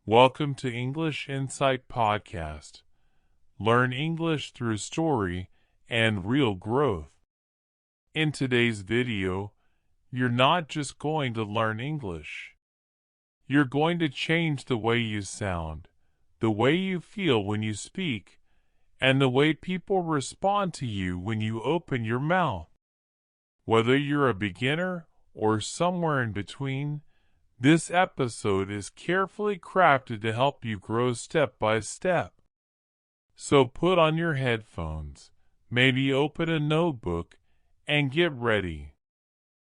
Welcome to English Insight Podcast. Learn English through story and real growth. In today's video, you're not just going to learn English. You're going to change the way you sound, the way you feel when you speak, and the way people respond to you when you open your mouth. Whether you're a beginner or somewhere in between, this episode is carefully crafted to help you grow step by step. So put on your headphones, maybe open a notebook, and get ready.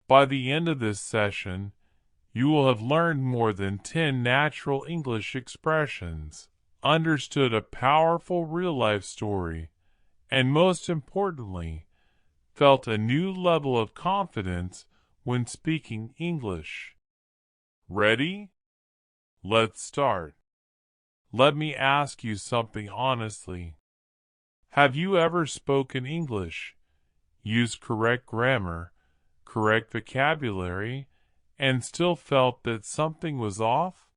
By the end of this session, you will have learned more than 10 natural English expressions, understood a powerful real-life story, and most importantly, felt a new level of confidence when speaking English. Ready? Let's start. Let me ask you something honestly. Have you ever spoken English, used correct grammar, correct vocabulary, and still felt that something was off?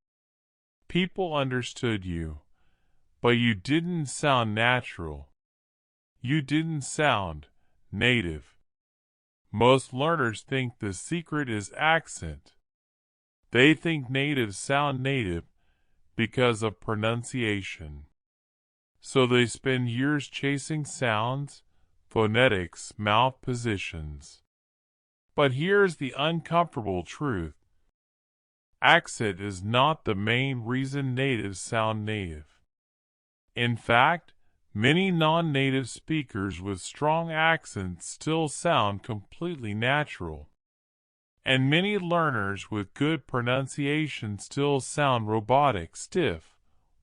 People understood you, but you didn't sound natural. You didn't sound native. Most learners think the secret is accent. They think natives sound native because of pronunciation. So they spend years chasing sounds, phonetics, mouth positions. But here's the uncomfortable truth. Accent is not the main reason natives sound native. In fact, many non-native speakers with strong accents still sound completely natural. And many learners with good pronunciation still sound robotic, stiff,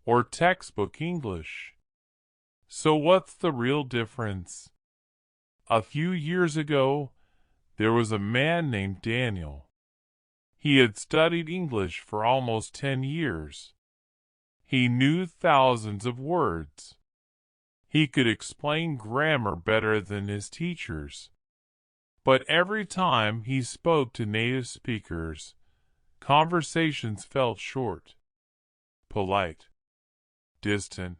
or textbook English. So what's the real difference? A few years ago, there was a man named Daniel. He had studied English for almost 10 years. He knew thousands of words. He could explain grammar better than his teachers. But every time he spoke to native speakers, conversations felt short, polite, distant.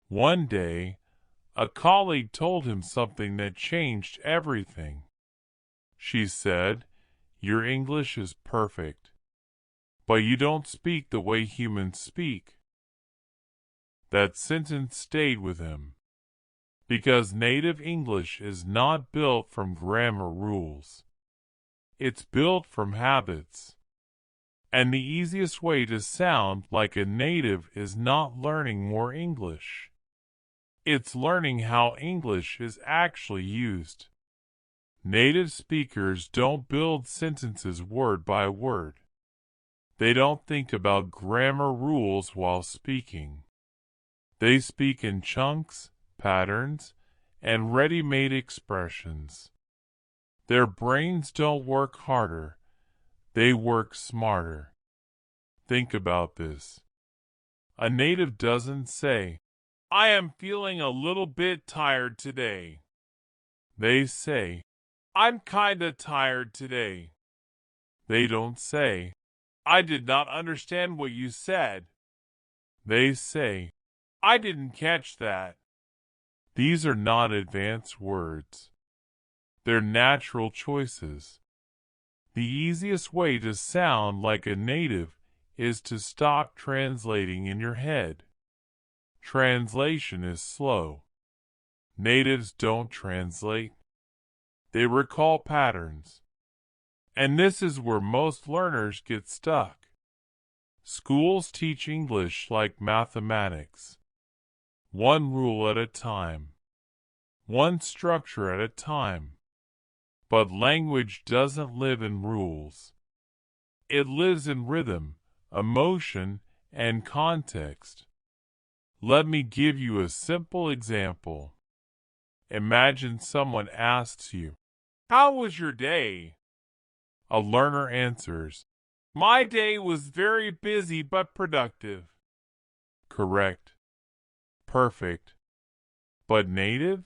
One day, a colleague told him something that changed everything. She said, "Your English is perfect, but you don't speak the way humans speak." That sentence stayed with him. Because native English is not built from grammar rules. It's built from habits. And the easiest way to sound like a native is not learning more English. It's learning how English is actually used. Native speakers don't build sentences word by word. They don't think about grammar rules while speaking. They speak in chunks, patterns, and ready-made expressions. Their brains don't work harder, they work smarter. Think about this. A native doesn't say, "I am feeling a little bit tired today." They say, "I'm kinda tired today." They don't say, "I did not understand what you said." They say, "I didn't catch that." These are not advanced words. They're natural choices. The easiest way to sound like a native is to stop translating in your head. Translation is slow. Natives don't translate. They recall patterns. And this is where most learners get stuck. Schools teach English like mathematics. One rule at a time. One structure at a time. But language doesn't live in rules. It lives in rhythm, emotion, and context. Let me give you a simple example. Imagine someone asks you, "How was your day?" A learner answers, "My day was very busy but productive." Correct. Perfect. But native?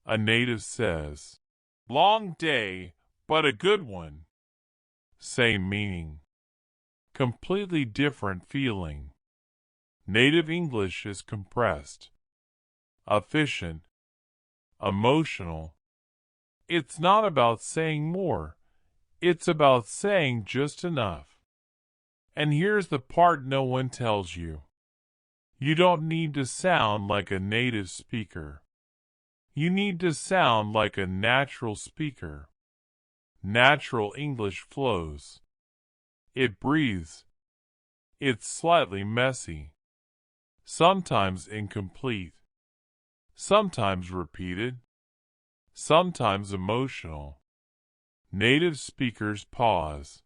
A native says, "Long day, but a good one." Same meaning. completely different feeling. Native English is compressed, efficient, emotional. It's not about saying more. It's about saying just enough. And here's the part no one tells you. You don't need to sound like a native speaker. You need to sound like a natural speaker. Natural English flows. It breathes. It's slightly messy. Sometimes incomplete. Sometimes repeated. Sometimes emotional. Native speakers pause.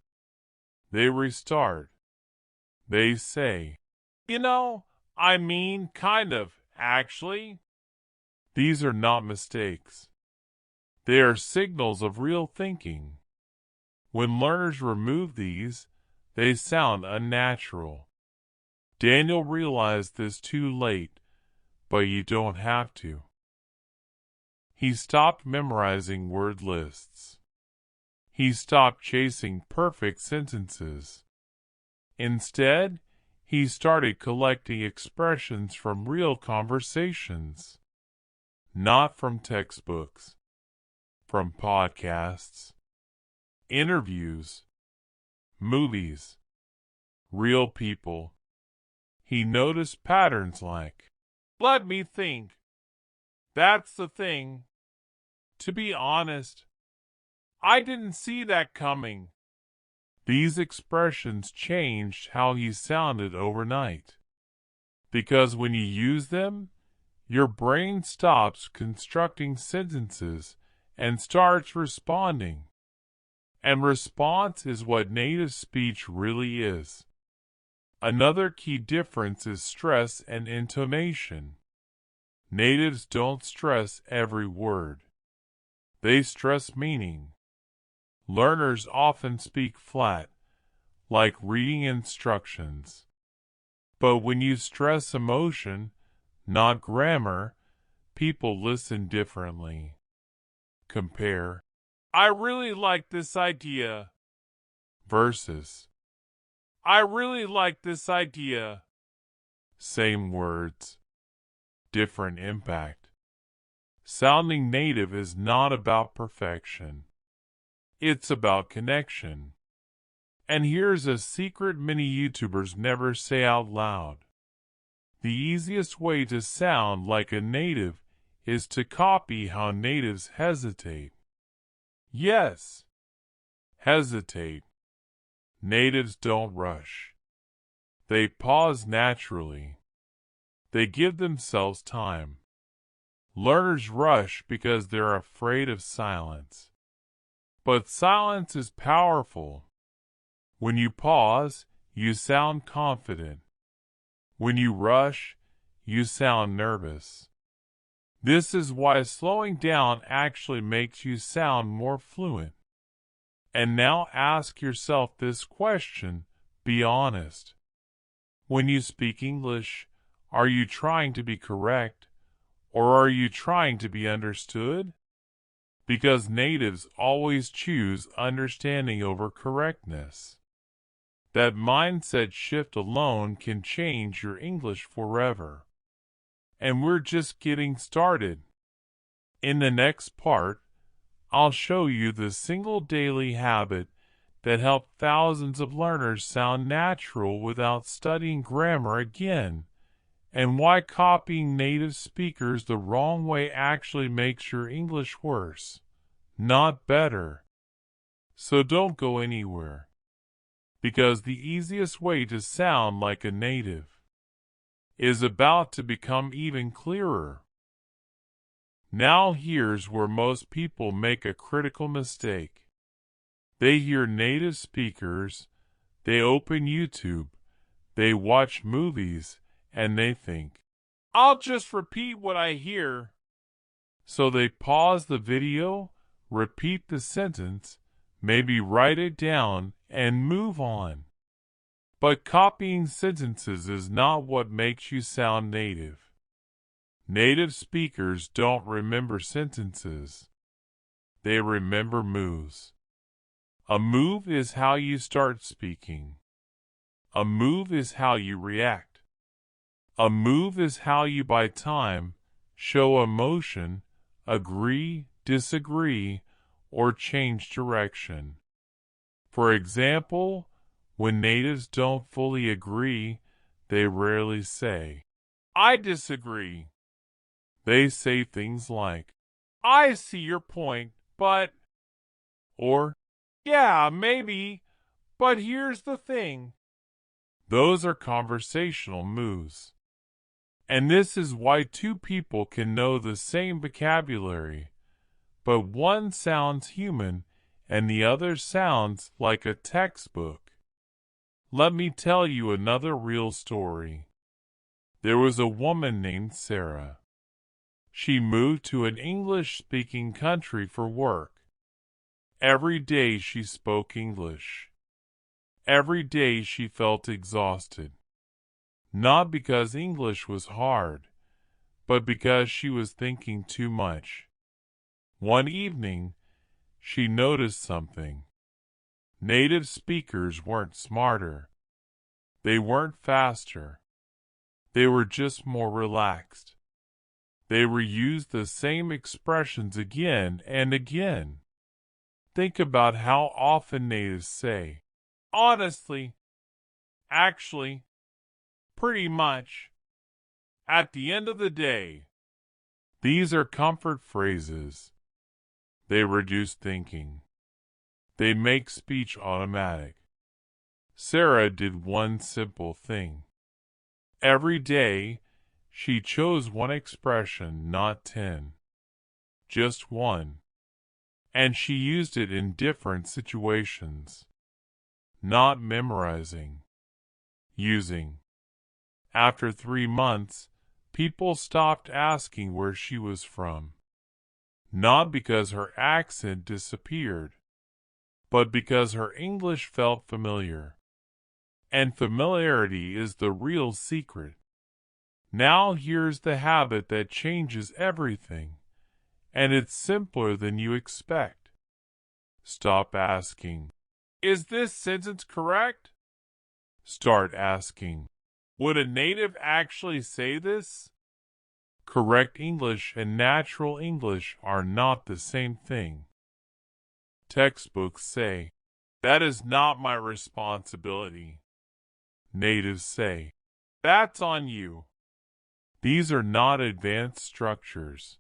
They restart. They say, kind of, actually. These are not mistakes. They are signals of real thinking. When learners remove these, they sound unnatural. Daniel realized this too late, but you don't have to. He stopped memorizing word lists. He stopped chasing perfect sentences. Instead, he started collecting expressions from real conversations. Not from textbooks, from podcasts, interviews, movies, real people. He noticed patterns like, "Let me think. That's the thing. To be honest, I didn't see that coming." These expressions changed how he sounded overnight. Because when you use them, your brain stops constructing sentences and starts responding. And response is what native speech really is. Another key difference is stress and intonation. Natives don't stress every word. They stress meaning. Learners often speak flat, like reading instructions. But when you stress emotion, not grammar, people listen differently. Compare, "I really like this idea," versus, "I really like this idea." Same words, different impact. Sounding native is not about perfection. It's about connection. And here's a secret many YouTubers never say out loud. The easiest way to sound like a native is to copy how natives hesitate. Yes, hesitate. Natives don't rush. They pause naturally. They give themselves time. Learners rush because they're afraid of silence. But silence is powerful. When you pause, you sound confident. When you rush, you sound nervous. This is why slowing down actually makes you sound more fluent. And now ask yourself this question, be honest. When you speak English, are you trying to be correct, or are you trying to be understood? Because natives always choose understanding over correctness. That mindset shift alone can change your English forever. And we're just getting started. In the next part, I'll show you the single daily habit that helped thousands of learners sound natural without studying grammar again, and why copying native speakers the wrong way actually makes your English worse, not better. So don't go anywhere, because the easiest way to sound like a native is about to become even clearer. Now here's where most people make a critical mistake. They hear native speakers, they open YouTube, they watch movies, and they think, "I'll just repeat what I hear." So they pause the video, repeat the sentence, maybe write it down, and move on. But copying sentences is not what makes you sound native. Native speakers don't remember sentences. They remember moves. A move is how you start speaking. A move is how you react. A move is how you buy time, show emotion, agree, disagree, or change direction. For example, when natives don't fully agree, they rarely say, "I disagree." They say things like, "I see your point, but," or, "Yeah, maybe, but here's the thing." Those are conversational moves. And this is why two people can know the same vocabulary, but one sounds human and the other sounds like a textbook. Let me tell you another real story. There was a woman named Sarah. She moved to an English-speaking country for work. Every day she spoke English. Every day she felt exhausted. Not because English was hard, but because she was thinking too much. One evening, she noticed something. Native speakers weren't smarter. They weren't faster. They were just more relaxed. They reused the same expressions again and again. Think about how often natives say, "Honestly," "Actually," "Pretty much," "At the end of the day." These are comfort phrases. They reduce thinking. They make speech automatic. Sarah did one simple thing. Every day, she chose one expression, not 10. Just one. And she used it in different situations. Not memorizing. Using. After 3 months, people stopped asking where she was from. Not because her accent disappeared, but because her English felt familiar. And familiarity is the real secret. Now here's the habit that changes everything, and it's simpler than you expect. Stop asking, "Is this sentence correct?" Start asking, "Would a native actually say this?" Correct English and natural English are not the same thing. Textbooks say, "That is not my responsibility." Natives say, "That's on you." These are not advanced structures.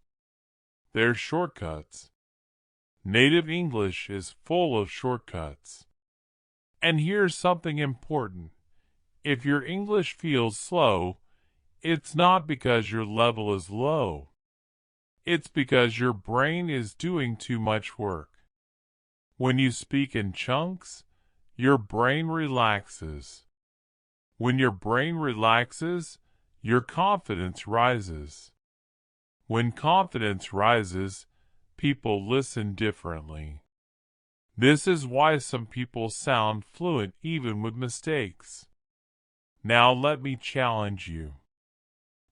They're shortcuts. Native English is full of shortcuts. And here's something important. If your English feels slow, it's not because your level is low. It's because your brain is doing too much work. When you speak in chunks, your brain relaxes. When your brain relaxes, your confidence rises. When confidence rises, people listen differently. This is why some people sound fluent even with mistakes. Now let me challenge you.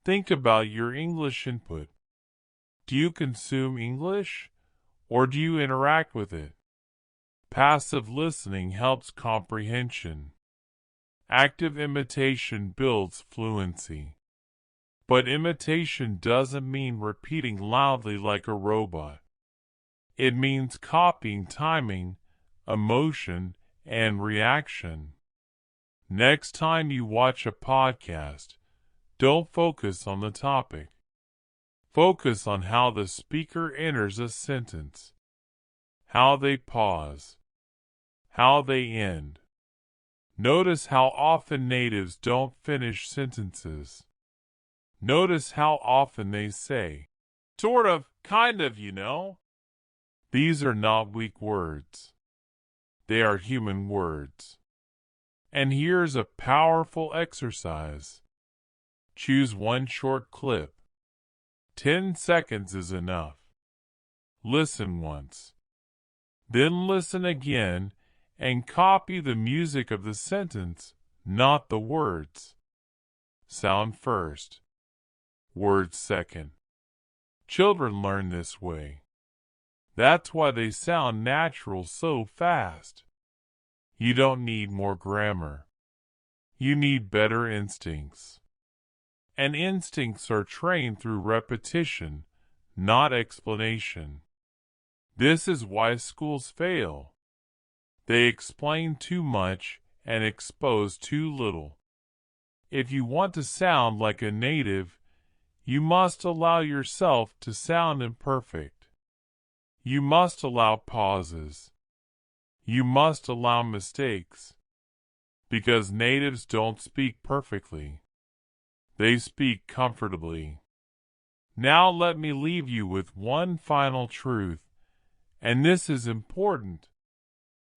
Think about your English input. Do you consume English, or do you interact with it? Passive listening helps comprehension. Active imitation builds fluency. But imitation doesn't mean repeating loudly like a robot. It means copying timing, emotion, and reaction. Next time you watch a podcast, don't focus on the topic. Focus on how the speaker enters a sentence, how they pause, how they end. Notice how often natives don't finish sentences. Notice how often they say, "Sort of, kind of, you know." These are not weak words. They are human words. And here's a powerful exercise. Choose one short clip. 10 seconds is enough. Listen once. Then listen again and copy the music of the sentence, not the words. Sound first. Words second. Children learn this way. That's why they sound natural so fast. You don't need more grammar. You need better instincts. And instincts are trained through repetition, not explanation. This is why schools fail. They explain too much and expose too little. If you want to sound like a native, you must allow yourself to sound imperfect. You must allow pauses. You must allow mistakes. Because natives don't speak perfectly. They speak comfortably. Now let me leave you with one final truth, and this is important.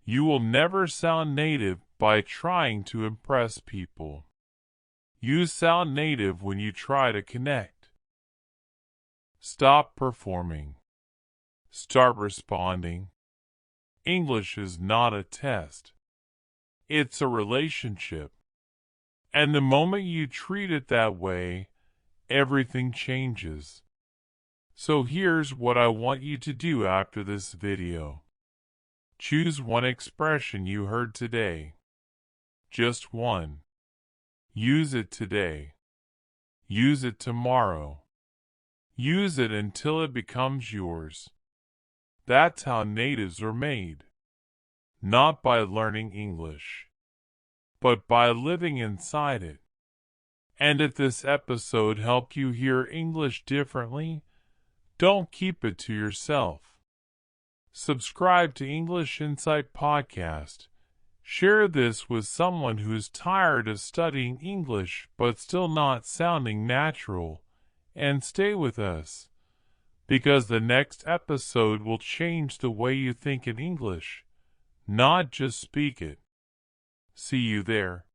You will never sound native by trying to impress people. You sound native when you try to connect. Stop performing. Start responding. English is not a test. It's a relationship. And the moment you treat it that way, everything changes. So here's what I want you to do after this video. Choose one expression you heard today. Just one. Use it today. Use it tomorrow. Use it until it becomes yours. That's how natives are made. Not by learning English, but by living inside it. And if this episode helped you hear English differently, don't keep it to yourself. Subscribe to English Insight Podcast. Share this with someone who's tired of studying English but still not sounding natural. And stay with us, because the next episode will change the way you think in English, not just speak it. See you there.